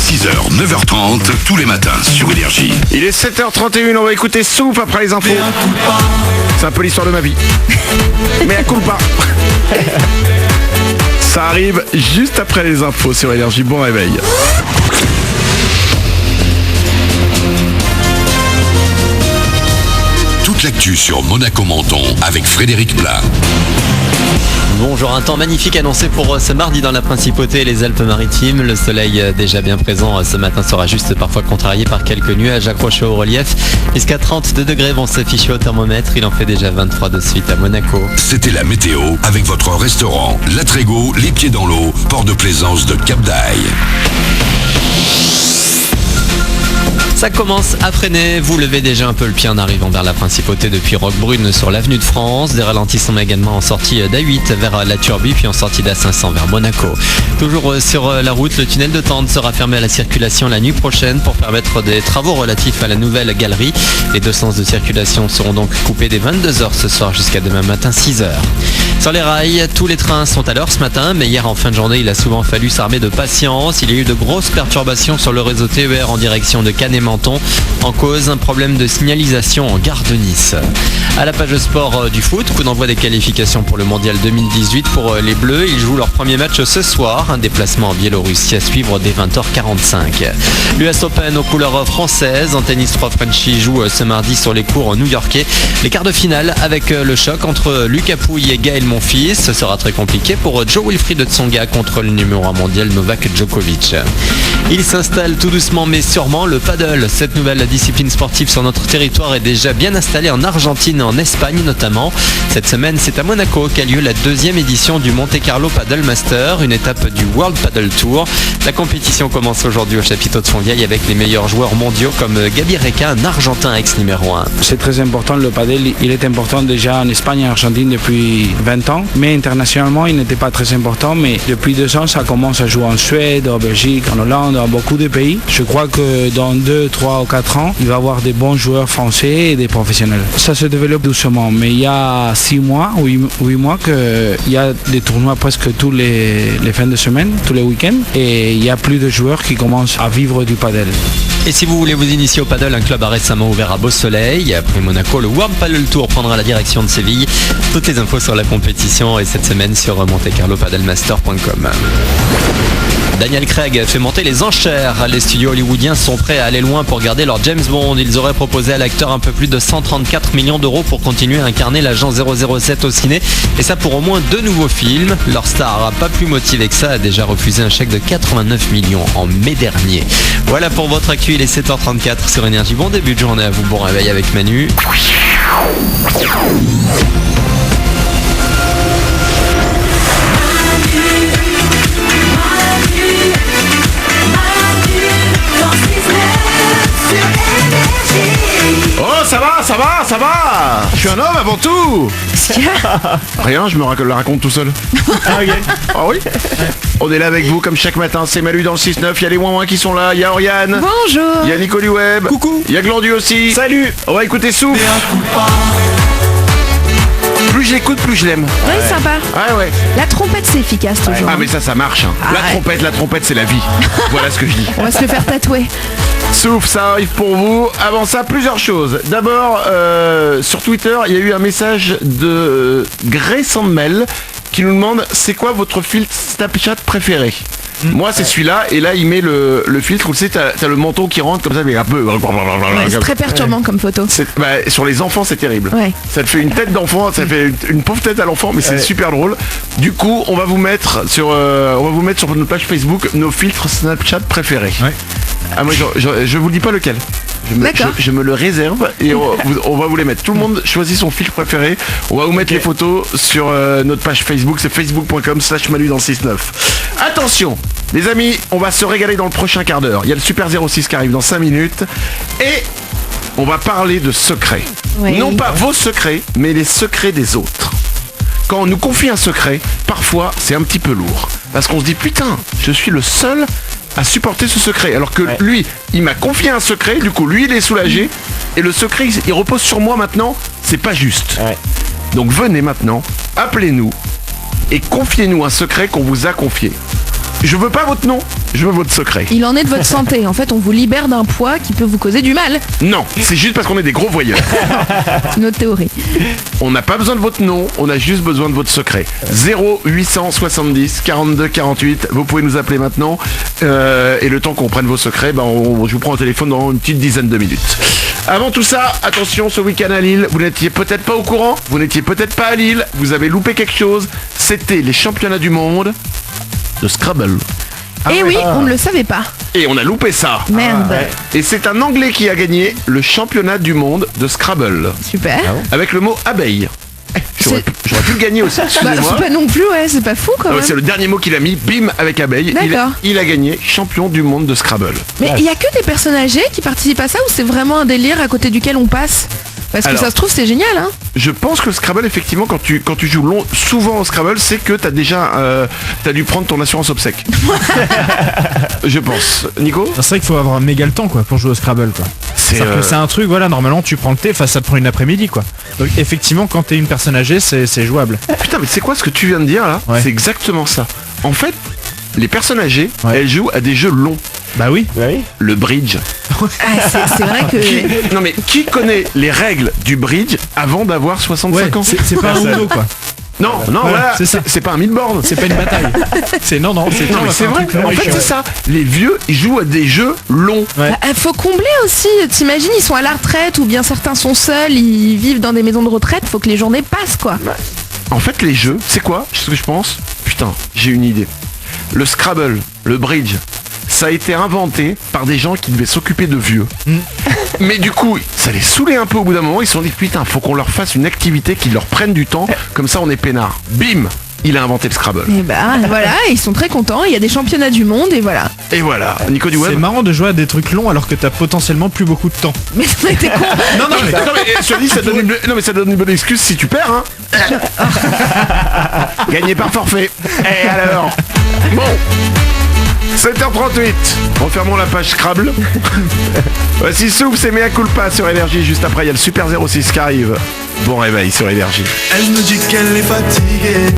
6h, 9h30, tous les matins sur Énergie. Il est 7h31, on va écouter Soupe après les infos. C'est un peu l'histoire de ma vie. Mais à coup pas. Ça arrive juste après les infos sur Énergie. Bon réveil. Toute l'actu sur Monaco-Menton avec Frédéric Plat. Bonjour, un temps magnifique annoncé pour ce mardi dans la Principauté et les Alpes-Maritimes. Le soleil déjà bien présent ce matin sera juste parfois contrarié par quelques nuages accrochés au relief. Jusqu'à 32 degrés vont s'afficher au thermomètre. Il en fait déjà 23 de suite à Monaco. C'était la météo avec votre restaurant La Trégo, les pieds dans l'eau, port de plaisance de Cap d'Aille. Ça commence à freiner, vous levez déjà un peu le pied en arrivant vers la Principauté depuis Roquebrune sur l'avenue de France. Des ralentissements également en sortie d'A8 vers la Turbie puis en sortie d'A500 vers Monaco. Toujours sur la route, le tunnel de Tende sera fermé à la circulation la nuit prochaine pour permettre des travaux relatifs à la nouvelle galerie. Les deux sens de circulation seront donc coupés dès 22h ce soir jusqu'à demain matin 6h. Sur les rails, tous les trains sont à l'heure ce matin, mais hier en fin de journée, il a souvent fallu s'armer de patience. Il y a eu de grosses perturbations sur le réseau TER en direction de Cannes et Menton. En cause, un problème de signalisation en gare de Nice. À la page sport du foot, coup d'envoi des qualifications pour le mondial 2018 pour les Bleus. Ils jouent leur premier match ce soir. Un déplacement en Biélorussie à suivre dès 20h45. L'US Open aux couleurs françaises. En tennis, 3 Frenchies jouent ce mardi sur les cours new-yorkais. Les quarts de finale avec le choc entre Lucas Pouille et Gaël Monfils. Ce sera très compliqué pour Joe-Wilfried Tsonga contre le numéro 1 mondial Novak Djokovic. Il s'installe tout doucement mais sûrement le paddle. Cette nouvelle discipline sportive sur notre territoire est déjà bien installée en Argentine et en Espagne notamment. Cette semaine, c'est à Monaco qu'a lieu la deuxième édition du Monte Carlo Paddle Master, une étape du World Paddle Tour. La compétition commence aujourd'hui au chapiteau de Fontvieille avec les meilleurs joueurs mondiaux comme Gabi Reca, un Argentin ex numéro 1. C'est très important, le paddle, il est important déjà en Espagne et en Argentine depuis 20 ans, mais internationalement il n'était pas très important, mais depuis 2 ans ça commence à jouer en Suède, en Belgique, en Hollande, dans beaucoup de pays. Je crois que dans 2, 3 ou 4 ans, il va y avoir des bons joueurs français et des professionnels. Ça se développe doucement, mais il y a 6 mois, 8 mois qu'il y a des tournois presque tous les fins de semaine, tous les week-ends, et il y a plus de joueurs qui commencent à vivre du paddle. Et si vous voulez vous initier au paddle, un club a récemment ouvert à Beau-Soleil. Après Monaco, le World Paddle Tour prendra la direction de Séville. Toutes les infos sur la compétition et cette semaine sur montecarlopaddlemaster.com. Daniel Craig fait monter les enchères. Les studios hollywoodiens sont prêts à aller loin pour garder leur James Bond. Ils auraient proposé à l'acteur un peu plus de 134 millions d'euros pour continuer à incarner l'agent 007 au ciné. Et ça pour au moins 2 nouveaux films. Leur star, pas plus motivé que ça, a déjà refusé un chèque de 89 millions en mai dernier. Voilà pour votre actu, il est 7h34 sur Énergie. Bon début de journée à vous, bon réveil avec Manu. Oh, ça va. Je suis un homme avant tout. Rien, je me la raconte tout seul. Ah oui. On est là avec vous comme chaque matin, c'est Malu dans le 6-9, il y a les moins qui sont là, il y a Oriane. Bonjour. Il y a Nicoli Web. Coucou. Il y a Glandu aussi. Salut. On va écouter Souffle. Plus je l'écoute, plus je l'aime. Oui, sympa. Ouais. La trompette, c'est efficace toujours. Ah mais ça marche. Hein. La trompette, c'est la vie. Voilà ce que je dis. On va se le faire tatouer. Souffle, ça arrive pour vous. Avant ça, plusieurs choses. D'abord, sur Twitter, il y a eu un message de Grey Sandmel qui nous demande c'est quoi votre filtre Snapchat préféré. Moi c'est celui-là et là il met le filtre où tu sais t'as le menton qui rentre comme ça mais un peu C'est très perturbant comme photo. Sur les enfants c'est terrible. Ouais. Ça te fait une tête d'enfant, ça fait une pauvre tête à l'enfant mais c'est super drôle. Du coup on va vous mettre sur notre page Facebook nos filtres Snapchat préférés. Ouais. Ah moi je vous dis pas lequel. Je me le réserve et on va vous les mettre. Tout le monde choisit son filtre préféré. On va vous mettre les photos sur notre page Facebook. C'est facebook.com/Manu dans le 6-9. Attention, les amis, on va se régaler dans le prochain quart d'heure. Il y a le Super 06 qui arrive dans 5 minutes. Et on va parler de secrets. Oui. Non pas vos secrets, mais les secrets des autres. Quand on nous confie un secret, parfois c'est un petit peu lourd. Parce qu'on se dit putain, je suis le seul à supporter ce secret. Alors que lui, il m'a confié un secret, du coup lui il est soulagé. Et le secret, il repose sur moi maintenant, c'est pas juste. Ouais. Donc venez maintenant, appelez-nous et confiez-nous un secret qu'on vous a confié. Je veux pas votre nom, je veux votre secret. Il en est de votre santé. En fait, on vous libère d'un poids qui peut vous causer du mal. Non, c'est juste parce qu'on est des gros voyeurs. C'est notre théorie. On n'a pas besoin de votre nom, on a juste besoin de votre secret. 0870 42 48, vous pouvez nous appeler maintenant. Et le temps qu'on prenne vos secrets, je vous prends au téléphone dans une petite dizaine de minutes. Avant tout ça, attention, ce week-end à Lille, vous n'étiez peut-être pas au courant, vous n'étiez peut-être pas à Lille, vous avez loupé quelque chose. C'était les championnats du monde de Scrabble. Oui, on ne le savait pas. Et on a loupé ça. Merde. Et c'est un Anglais qui a gagné le championnat du monde de Scrabble. Super. Avec le mot abeille. J'aurais pu le gagner aussi, excusez-moi. C'est pas non plus, c'est pas fou quand même. C'est le dernier mot qu'il a mis, bim, avec abeille. D'accord. Il a gagné champion du monde de Scrabble. Mais il y a que des personnes âgées qui participent à ça ou c'est vraiment un délire à côté duquel on passe? Parce que ça se trouve c'est génial, hein. Je pense que le Scrabble, effectivement, quand tu joues souvent au Scrabble, c'est que t'as dû prendre ton assurance obsèque. Je pense. Nico? C'est vrai qu'il faut avoir méga le temps quoi pour jouer au Scrabble quoi. C'est-à-dire que c'est un truc, voilà, normalement tu prends le thé, ça te prend une après-midi quoi. Donc effectivement quand t'es une personne âgée c'est jouable. Putain mais c'est quoi ce que tu viens de dire là? Ouais. C'est exactement ça. En fait, les personnes âgées, elles jouent à des jeux longs. Bah oui. Le bridge. C'est vrai que... Non mais qui connaît les règles du bridge avant d'avoir 65 ans? C'est pas un Uno quoi. Non, voilà, c'est ça. C'est pas un midboard. C'est pas une bataille. C'est non, c'est vrai. En fait, c'est ça. Les vieux, ils jouent à des jeux longs. Ouais. Faut combler aussi. T'imagines, ils sont à la retraite ou bien certains sont seuls, ils vivent dans des maisons de retraite. Faut que les journées passent, quoi. En fait, les jeux, c'est quoi? Ce que je pense? Putain, j'ai une idée. Le Scrabble, le bridge, ça a été inventé par des gens qui devaient s'occuper de vieux. Mais du coup, ça les saoulait un peu au bout d'un moment. Ils se sont dit, putain, faut qu'on leur fasse une activité qui leur prenne du temps. Comme ça, on est peinard. Bim! Il a inventé le Scrabble. Et voilà, ils sont très contents. Il y a des championnats du monde et voilà. Et voilà. Nico du Web. C'est marrant de jouer à des trucs longs alors que t'as potentiellement plus beaucoup de temps. Mais t'es con. Non, mais cela dit, ça donne une bonne excuse si tu perds, hein. Gagné par forfait. Et alors? Bon. 7h38, refermons la page Scrabble. Voici Souffle, c'est Mea Culpa sur Énergie. Juste après, il y a le Super 06 qui arrive. Bon réveil sur Énergie. Elle me dit qu'elle est fatiguée.